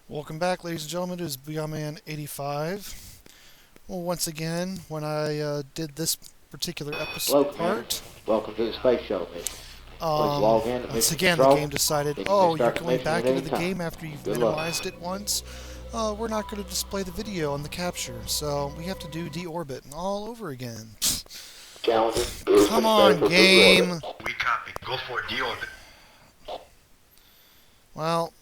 Welcome back, ladies and gentlemen. It is Beyondman85. Well, once again, when I did this particular episode Hello, Commander. part, Welcome to the Space Shuttle mission. Please log in to once mission again the control. game decided, Then you may oh, you're start the going mission back at into any the time. game after you've Good luck. minimized it once. We're not going to display the video on the capture, so we have to do Deorbit all over again. Challenger. Come on, game. We copy. Go for it, Deorbit. Well,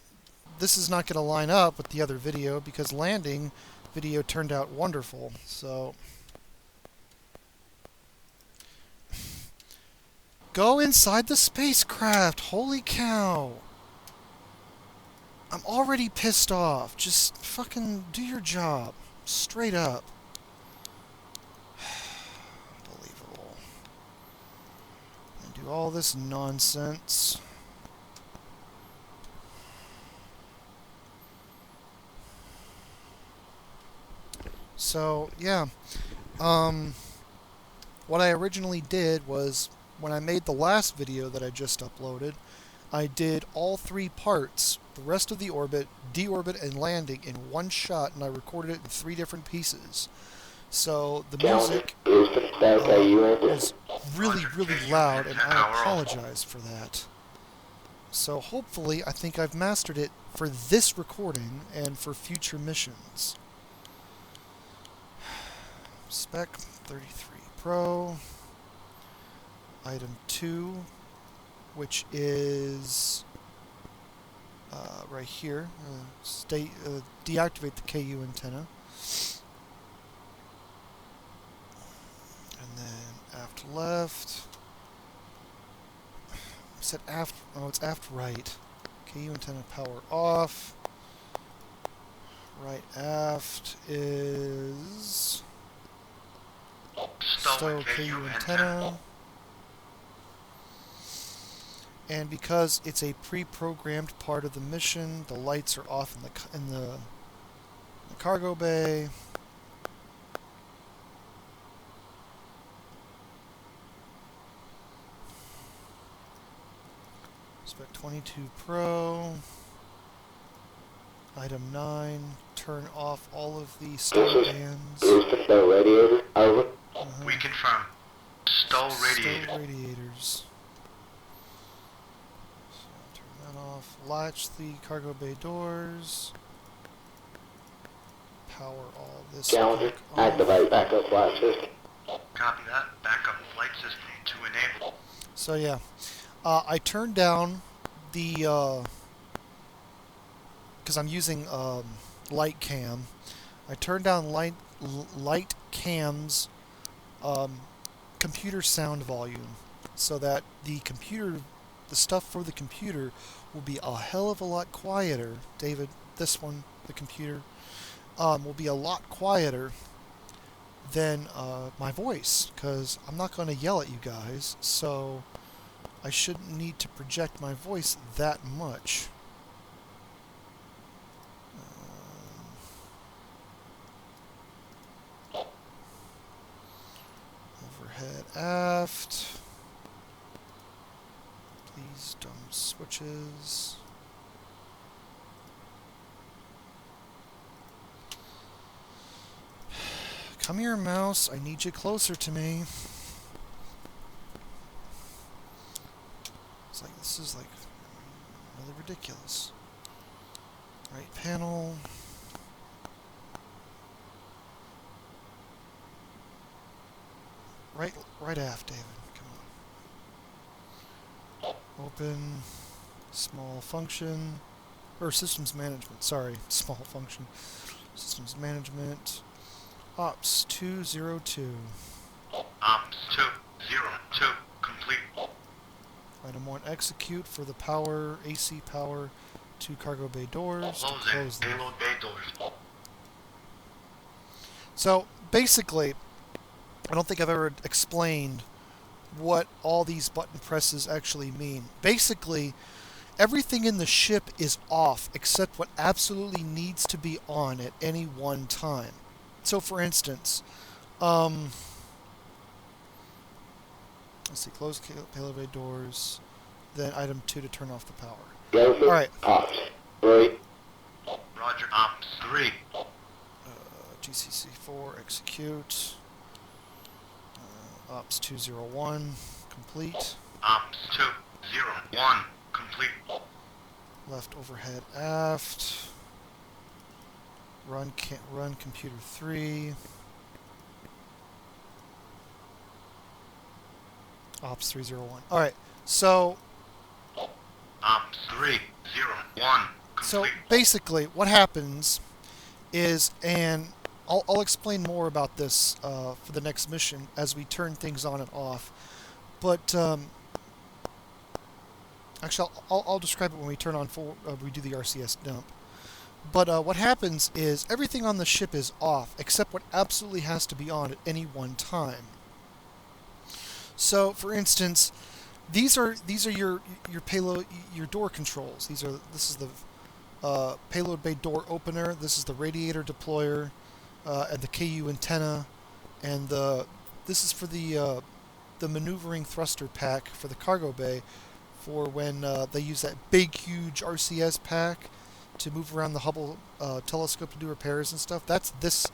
this is not going to line up with the other video because landing video turned out wonderful. So go inside the spacecraft. Holy cow. I'm already pissed off. Just fucking do your job. Straight up. Unbelievable. And do all this nonsense. So, yeah. What I originally did was, when I made the last video that I just uploaded, I did all three parts, the rest of the orbit, deorbit, and landing in one shot, and I recorded it in three different pieces. So, the music was really, really loud, and I apologize for that. So, hopefully, I think I've mastered it for this recording and for future missions. Spec 33 Pro, item 2, which is right here. Deactivate the KU antenna, and then aft left. I said aft. Oh, it's aft right. KU antenna power off. Right aft is stow KU antenna. And because it's a pre-programmed part of the mission, the lights are off in the cargo bay. Spec 22 Pro. Item 9. Turn off all of the stow bands. Stow radiator. Over. We confirm. Stow radiator. Stow radiators. So turn that off. Latch the cargo bay doors. Power all this. Challenger. Activate backup flight system. Copy that. Backup flight system to enable. So yeah, I turned down the because I'm using light cam. I turned down light cam's computer sound volume so that the stuff for the computer will be a hell of a lot quieter. David, this one, the computer, will be a lot quieter than my voice, because I'm not going to yell at you guys, so I shouldn't need to project my voice that much. Overhead aft. Please dumb switches. Come here, mouse. I need you closer to me. It's like, this is like really ridiculous. Right panel. Right aft, David. Come on. Open. Small function. Or systems management. Sorry, small function. Systems management. Ops 202. Ops 202 complete. Item 1, execute for the power, AC power to cargo bay doors. To Closing. close them. Payload bay doors. So, basically, I don't think I've ever explained what all these button presses actually mean. Basically, everything in the ship is off except what absolutely needs to be on at any one time. So, for instance, let's see, close payload bay doors, then item 2 to turn off the power. Go for All right. Ops 3. Roger. execute. Ops 201 complete. Ops 201 complete. Left overhead aft. Run computer 3. Ops 301. All right. So Ops 301 complete. So basically, what happens is, and I'll explain more about this for the next mission as we turn things on and off. But actually, I'll describe it when we turn on we do the RCS dump. But what happens is everything on the ship is off except what absolutely has to be on at any one time. So, for instance, these are your payload, your door controls. This is the payload bay door opener. This is the radiator deployer, and the KU antenna, and this is for the maneuvering thruster pack for the cargo bay, for when they use that big, huge RCS pack to move around the Hubble telescope to do repairs and stuff. That's this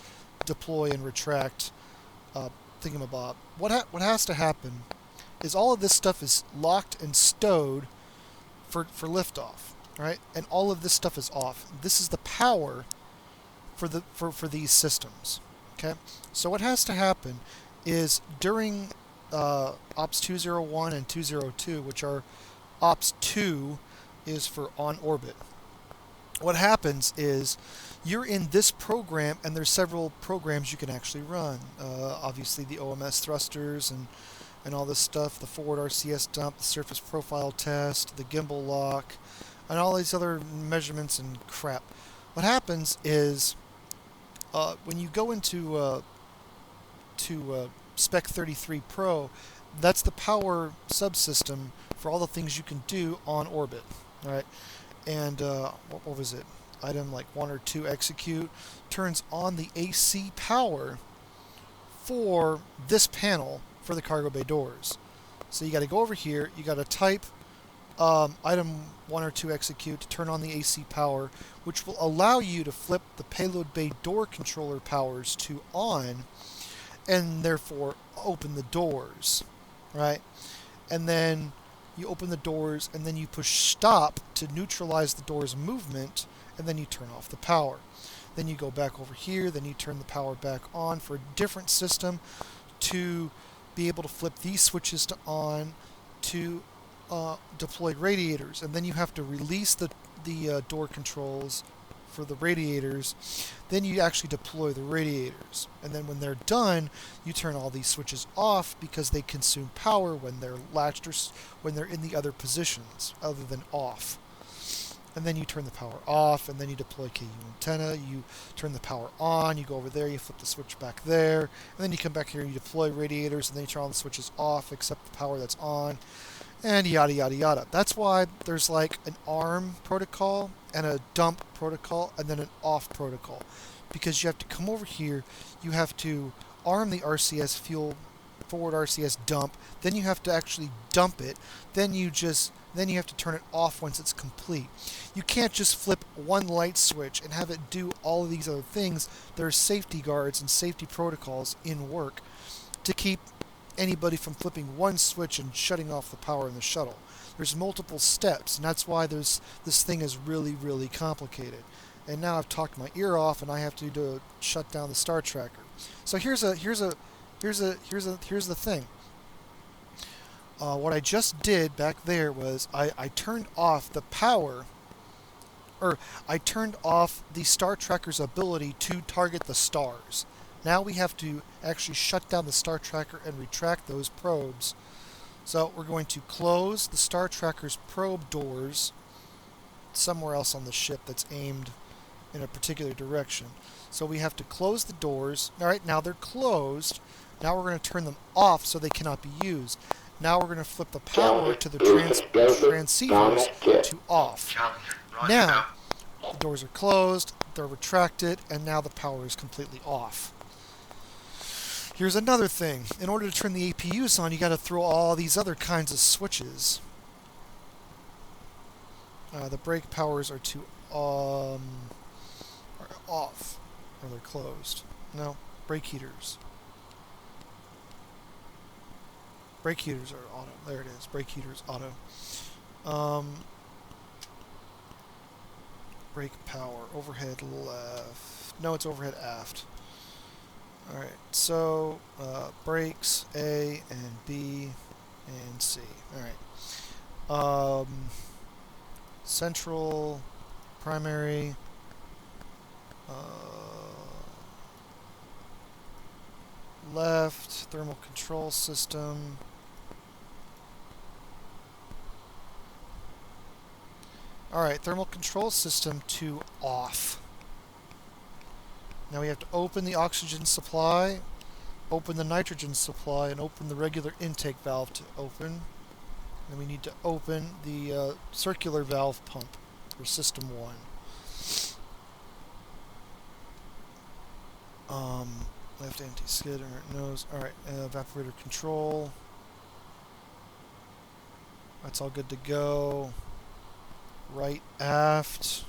deploy and retract thingamabob. What has to happen is all of this stuff is locked and stowed for liftoff, right? And all of this stuff is off. This is the power for these systems. Okay, so what has to happen is during Ops 201 and 202, which are Ops 2 is for on orbit. What happens is you're in this program, and there's several programs you can actually run. Obviously, the OMS thrusters and all this stuff, the forward RCS dump, the surface profile test, the gimbal lock, and all these other measurements and crap. What happens is when you go into Spec 33 Pro, that's the power subsystem for all the things you can do on orbit. All right, and what was it? Item like 1 or 2 execute turns on the AC power for this panel for the cargo bay doors. So you got to go over here. You got to type item 1 or 2 execute to turn on the AC power, which will allow you to flip the payload bay door controller powers to on, and therefore open the doors, right? And then you open the doors, and then you push stop to neutralize the door's movement, and then you turn off the power. Then you go back over here, then you turn the power back on for a different system to be able to flip these switches to on to deploy radiators, and then you have to release the door controls for the radiators. Then you actually deploy the radiators, and then when they're done, you turn all these switches off because they consume power when they're latched or when they're in the other positions other than off. And then you turn the power off, and then you deploy KU antenna, you turn the power on, you go over there, you flip the switch back there, and then you come back here, you deploy radiators, and then you turn all the switches off except the power that's on, and yada yada yada. That's why there's like an ARM protocol and a dump protocol and then an off protocol, because you have to come over here, you have to arm the RCS fuel forward RCS dump, then you have to actually dump it, then you have to turn it off once it's complete. You can't just flip one light switch and have it do all of these other things. There are safety guards and safety protocols in work to keep anybody from flipping one switch and shutting off the power in the shuttle. There's multiple steps, and that's why this thing is really, really complicated. And now I've talked my ear off, and I have to shut down the star tracker. So here's the thing. What I just did back there was I turned off the power, or I turned off the star tracker's ability to target the stars. Now we have to actually shut down the star tracker and retract those probes. So we're going to close the star tracker's probe doors somewhere else on the ship that's aimed in a particular direction. So we have to close the doors. All right, now they're closed. Now we're going to turn them off so they cannot be used. Now we're going to flip the power to the transceivers to off. Now the doors are closed, they're retracted, and now the power is completely off. Here's another thing. In order to turn the APUs on, you got to throw all these other kinds of switches. The brake powers are off, or they're closed. No, Brake heaters. Brake heaters are auto. There it is. Brake heaters auto. Brake power. Overhead left. No, it's overhead aft. Alright, so brakes A and B and C. Alright. Central, primary, left, thermal control system. Alright, thermal control system to off. Now we have to open the oxygen supply, open the nitrogen supply, and open the regular intake valve to open. And we need to open the circular valve pump for system 1. Left anti-skid, nose. Alright, evaporator control. That's all good to go. Right aft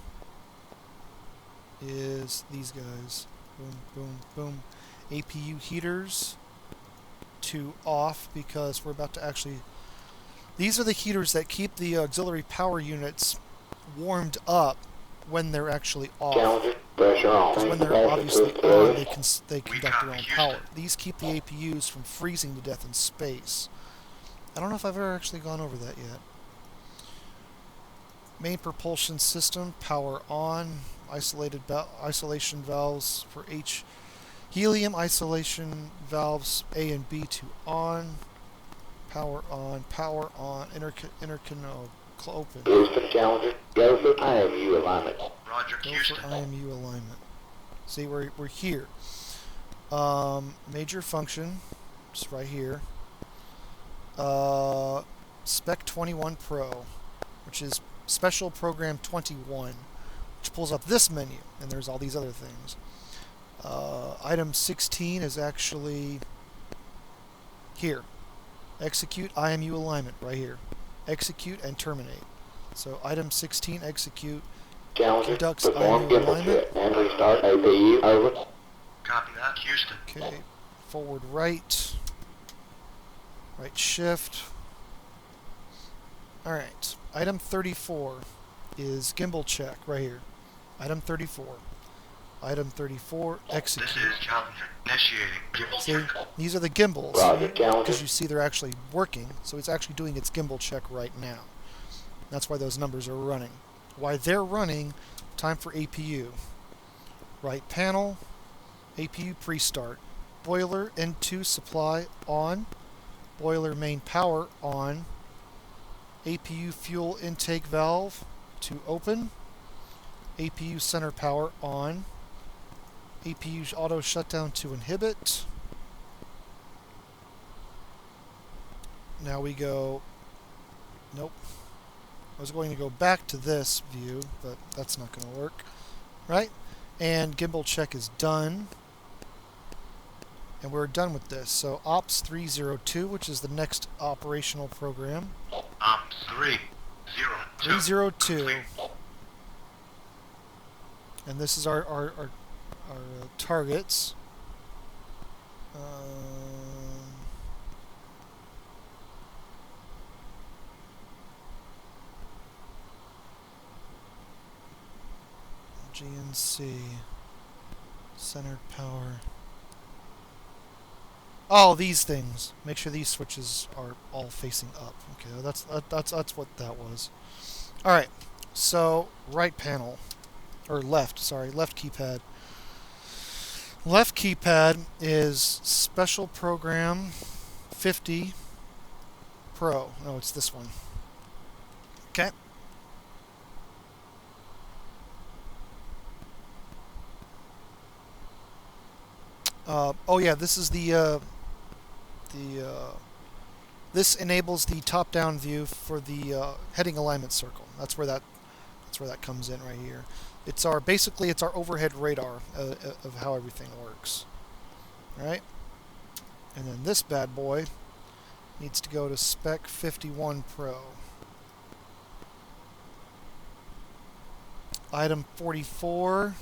is these guys. Boom, boom, boom. APU heaters to off because we're about to actually... These are the heaters that keep the auxiliary power units warmed up when they're actually off. Challenger, pressure on. Because when they're obviously on, they conduct their own power. These keep the APUs from freezing to death in space. I don't know if I've ever actually gone over that yet. Main propulsion system, power on. Isolation valves for H. Helium isolation valves A and B to on. Power on. Power on. Open. Go for Challenger. Go for IMU alignment. Roger, Go Houston. for IMU alignment. See, we're here. Major function, just right here. Spec 21 Pro, which is Special Program 21, which pulls up this menu, and there's all these other things. Item 16 is actually here. Execute IMU alignment, right here. Execute and terminate. So item 16, execute, Challenger, conducts perform IMU gimbal alignment. set and restart APU. Over. Copy that, Houston. Okay, forward right, right shift. Alright, item 34 is gimbal check, right here. Item 34. Item 34, This execute. is Challenger. Initiating gimbal See, check. these are the gimbals, Roger, Challenger. because you see they're actually working, so it's actually doing its gimbal check right now. That's why those numbers are running. Why they're running, time for APU. Right panel, APU pre-start. Boiler N2 supply on. Boiler main power on. APU fuel intake valve to open. APU center power on. APU auto shutdown to inhibit. Now we go... Nope. I was going to go back to this view, but that's not going to work. Right? And gimbal check is done. And we're done with this. So Ops 302, which is the next operational program. Ops 302. 302. Complete. And this is our targets. GNC. Centered power. Oh, these things. Make sure these switches are all facing up. Okay, that's what that was. All right. So right panel, or left. Sorry, left keypad. Left keypad is Special Program 50 Pro. No, it's this one. Okay. Oh yeah, this is this enables the top-down view for the heading alignment circle. That's where that comes in right here. It's basically it's our overhead radar of how everything works. All right, and then this bad boy needs to go to Spec 51 Pro. Item 44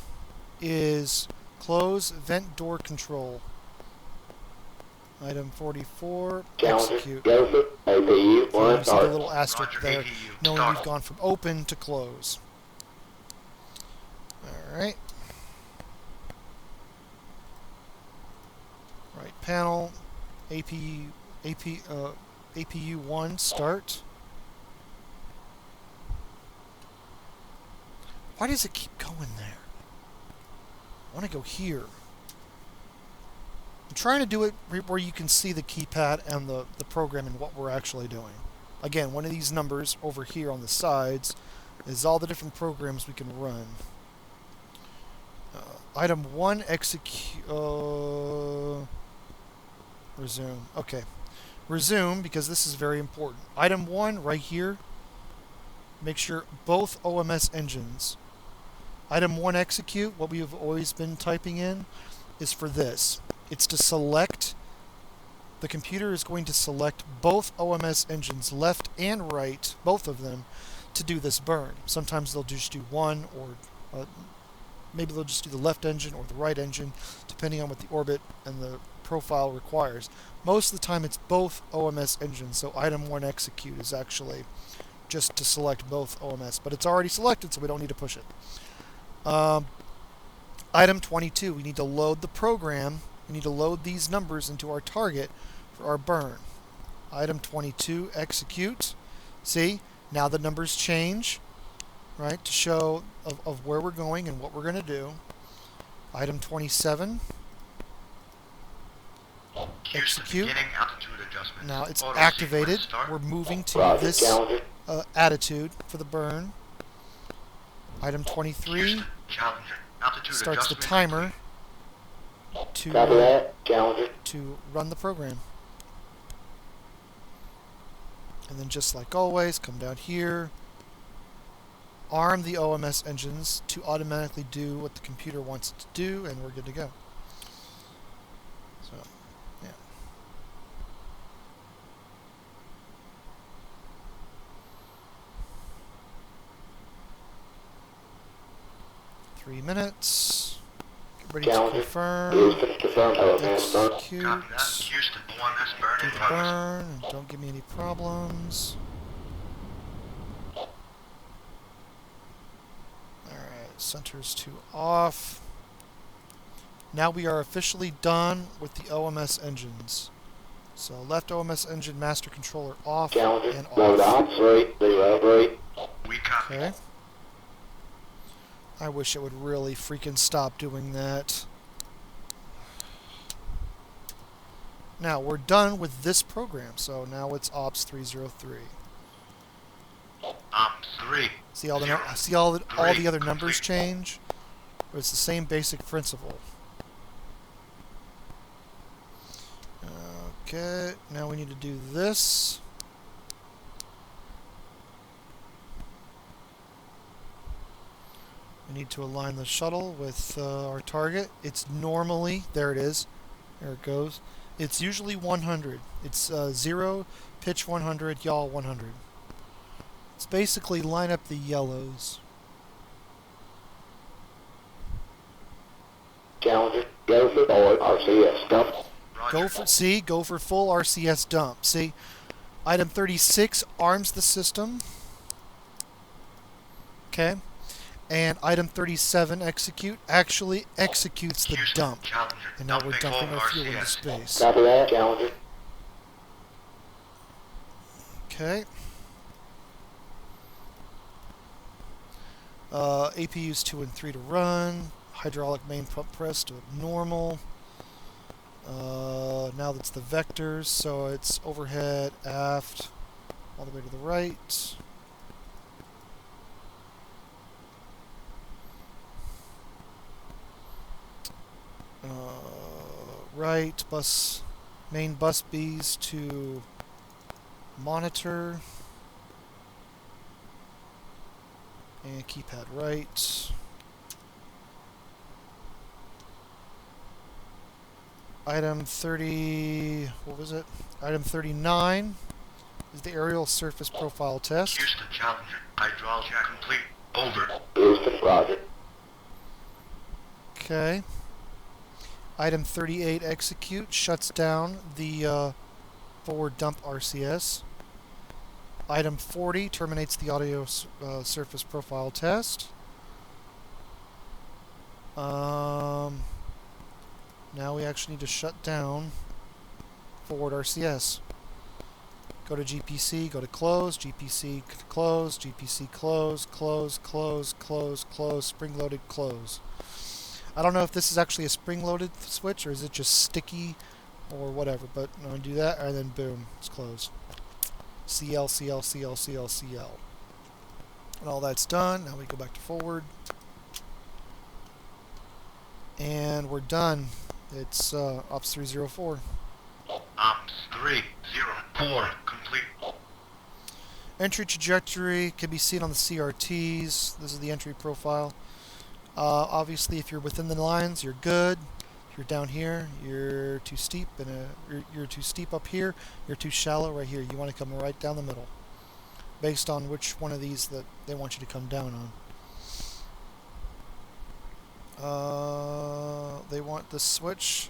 is Close vent door control. Item 44, Challenger, execute. go for APU, So one you see the start. little asterisk Roger, there, APU, knowing start. we've gone from open to close. Alright. Right panel, APU 1, start. Why does it keep going there? I want to go here. I'm trying to do it where you can see the keypad and the program and what we're actually doing. Again, one of these numbers over here on the sides is all the different programs we can run. Item 1, execute... resume. Okay. Resume, because this is very important. Item 1, right here, make sure both OMS engines. Item 1, execute, what we have always been typing in, is for this. It's to select, the computer is going to select both OMS engines, left and right, both of them, to do this burn. Sometimes they'll just do one, or maybe they'll just do the left engine or the right engine, depending on what the orbit and the profile requires. Most of the time it's both OMS engines, so item 1 execute is actually just to select both OMS, but it's already selected, so we don't need to push it. Item 22, we need to load the program. We need to load these numbers into our target for our burn. Item 22, execute. See, now the numbers change, right, to show of where we're going and what we're going to do. Item 27, execute. Beginning altitude adjustment. Now it's Auto activated. sequence start. We're moving to Roger, this Challenger. attitude for the burn. Item 23 Houston, Challenger. Altitude starts the adjustment timer Copy to that, Challenger. run the program. And then just like always, come down here, arm the OMS engines to automatically do what the computer wants it to do, and we're good to go. So, yeah. Three minutes. Get ready to Challenger. confirm. Houston, confirm OMS burn. Execute. Copy that. Houston, OMS burn Do in the progress. burn, and don't give me any problems. Alright, centers to off. Now we are officially done with the OMS engines. So left OMS engine master controller off Challenger, and load off. on 303. We copy. Okay. I wish it would really freaking stop doing that. Now we're done with this program, so now it's Ops 303. 3. See all the Zero. all the other Complete. numbers change, but it's the same basic principle. Okay, now we need to do this. We need to align the shuttle with our target. It's normally, there it is, there it goes. It's usually 100. It's 0, pitch 100, yaw 100. It's basically line up the yellows. Challenger, go for forward RCS dump. Roger. Go for full RCS dump. See, item 36 arms the system. Okay. And item 37, execute, actually executes the Houston, dump. Challenger. And now we're Dumping dumping all our fuel into RCS. space. Copy that, Challenger. Okay. APUs 2 and 3 to run. Hydraulic main pump press to normal. Now that's the vectors, so it's overhead, aft, all the way to the right. Right, main bus Bs to monitor. And keypad right. Item 30, what was it? Item 39 is the aerial surface profile test. Houston, Challenger. Hydraulic complete. Over. Houston, roger. Okay. Item 38, execute, shuts down the forward dump RCS. Item 40 terminates the audio surface profile test. Now we actually need to shut down forward RCS. Go to GPC, go to close, GPC close, GPC close, close, close, close, close, spring-loaded close. I don't know if this is actually a spring-loaded switch or is it just sticky or whatever, but I'm going to do that and then boom, it's closed. CL, CL, CL, CL, CL. And all that's done. Now we go back to forward. And we're done. It's Ops 304. Ops 304 complete. Entry trajectory can be seen on the CRTs. This is the entry profile. Obviously, if you're within the lines, you're good. If you're down here, you're too steep, and you're too steep up here. You're too shallow right here. You want to come right down the middle, based on which one of these that they want you to come down on. They want the switch,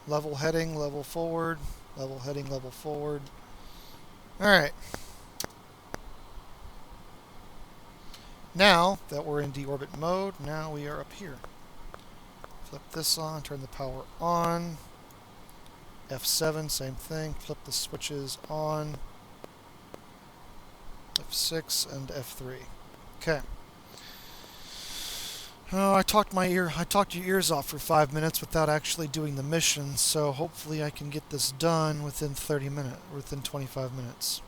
level heading, level forward, level heading, level forward. Alright. Now that we're in deorbit mode, now we are up here. Flip this on, turn the power on. F7, same thing. Flip the switches on. F6 and F3. Okay. Oh, I talked your ears off for 5 minutes without actually doing the mission, so hopefully I can get this done within 25 minutes.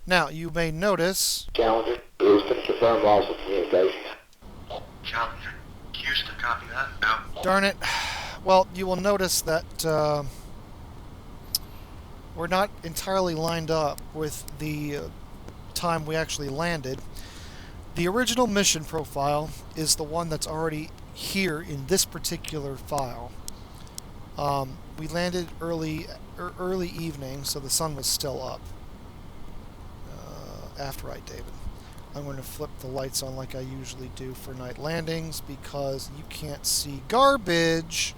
Now, you may notice... Challenger, Houston, confirm loss of communication. Challenger, Houston, copy that. Out. Darn it. Well, you will notice that we're not entirely lined up with the time we actually landed. The original mission profile is the one that's already here in this particular file. We landed early evening, so the sun was still up. After David. I'm going to flip the lights on like I usually do for night landings because you can't see garbage.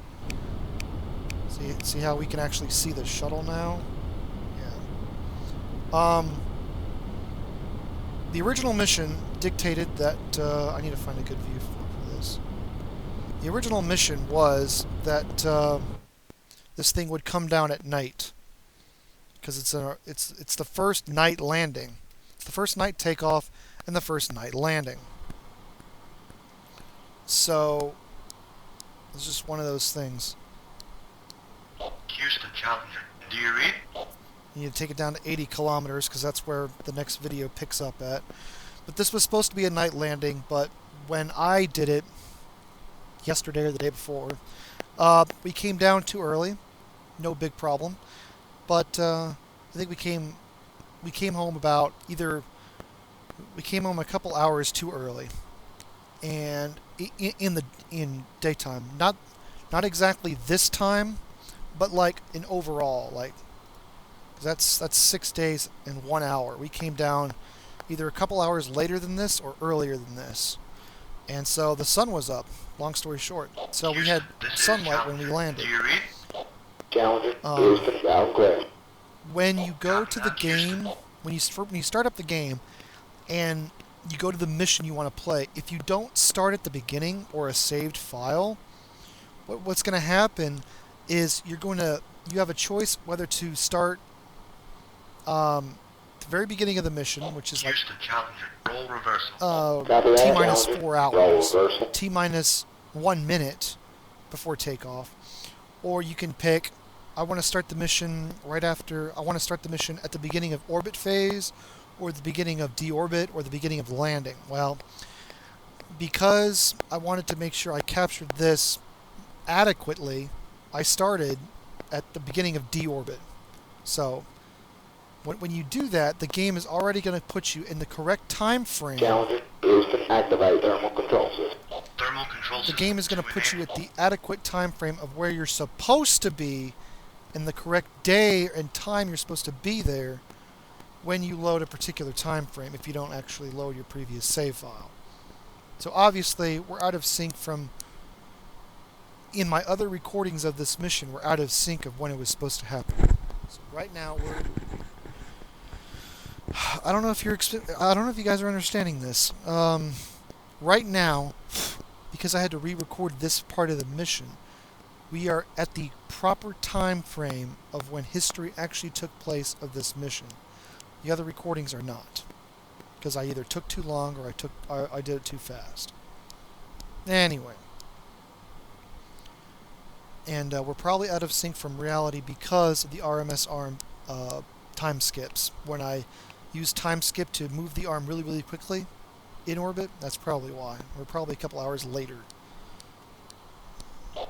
See how we can actually see the shuttle now? Yeah. The original mission dictated that I need to find a good view for this. The original mission was that this thing would come down at night because it's the first night landing. It's the first night takeoff and the first night landing. So it's just one of those things. Houston, Challenger, do you read? You need to take it down to 80 kilometers because that's where the next video picks up at. But this was supposed to be a night landing, but when I did it yesterday or the day before, we came down too early. No big problem. But I think we came home about we came home a couple hours too early, and in daytime, not exactly this time, but like in overall, like that's 6 days and 1 hour. We came down either a couple hours later than this or earlier than this, and so the sun was up. Long story short, so we had sunlight when we landed. Do you read? Challenger, Houston, loud and clear. When you go to the game, when you start up the game, and you go to the mission you want to play, if you don't start at the beginning or a saved file, what's going to happen is you have a choice whether to start the very beginning of the mission, which is like Houston, Challenger, roll reversal. T-minus 4 hours, Roll reversal. T-minus 1 minute before takeoff, or you can pick I want to start the mission I want to start the mission at the beginning of orbit phase, or the beginning of deorbit, or the beginning of landing. Well, because I wanted to make sure I captured this adequately, I started at the beginning of deorbit. So, when you do that, the game is already going to put you in the correct time frame. Challenger, Houston, activate thermal control system. Thermal control The system game is going to put you at the adequate time frame of where you're supposed to be in the correct day and time you're supposed to be there when you load a particular time frame if you don't actually load your previous save file. So obviously, we're out of sync from... In my other recordings of this mission, we're out of sync of when it was supposed to happen. So right now, we're... I don't know if you guys are understanding this. Right now, because I had to re-record this part of the mission, we are at the proper time frame of when history actually took place of this mission. The other recordings are not, because I either took too long or I did it too fast. Anyway, and we're probably out of sync from reality because of the RMS arm time skips. When I use time skip to move the arm really, really quickly in orbit, that's probably why. We're probably a couple hours later.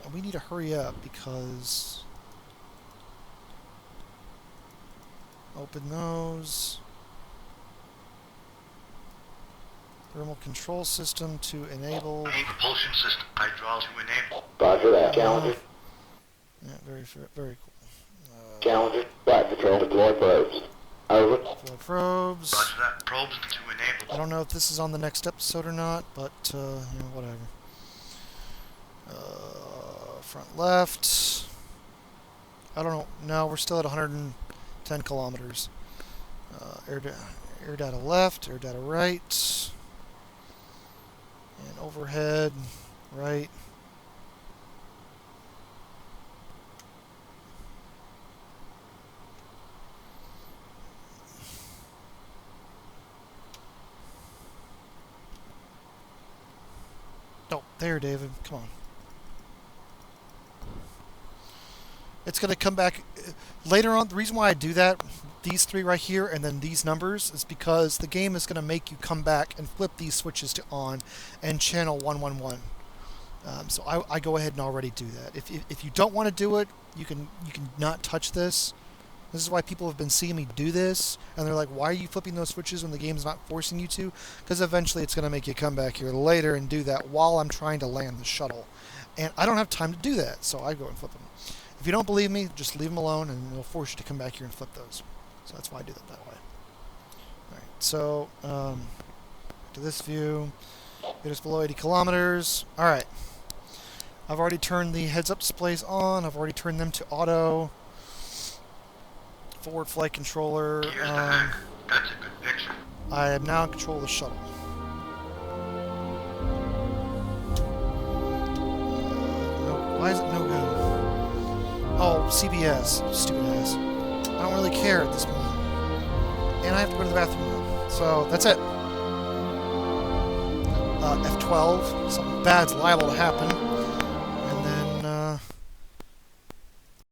And we need to hurry up because... Open those. Thermal control system to enable... Propulsion system hydraulic to enable. Roger that, Challenger. Yeah, very cool. Challenger, flight control, deploy probes. Over. Deploy probes. Roger that. Probes to enable. I don't know if this is on the next episode or not, but, you know, whatever. Front left. I don't know. No, we're still at 110 kilometers. Air data left, air data right. And overhead, right. Oh, there, David. Come on. It's going to come back later on. The reason why I do that, these three right here and then these numbers, is because the game is going to make you come back and flip these switches to on and channel 111. So I go ahead and already do that. If you don't want to do it, you can not touch this. This is why people have been seeing me do this, and they're like, why are you flipping those switches when the game's not forcing you to? Because eventually it's going to make you come back here later and do that while I'm trying to land the shuttle. And I don't have time to do that, so I go and flip them. If you don't believe me, just leave them alone, and it'll force you to come back here and flip those. So that's why I do that way. Alright, so, to this view, it is below 80 kilometers. Alright. I've already turned the heads-up displays on. I've already turned them to auto. Forward flight controller. Here's the hack. That's a good picture. I am now in control of the shuttle. Why is it no go? Oh, CBS. Stupid ass. I don't really care at this moment. And I have to go to the bathroom now. So, that's it. F12. Something bad's liable to happen.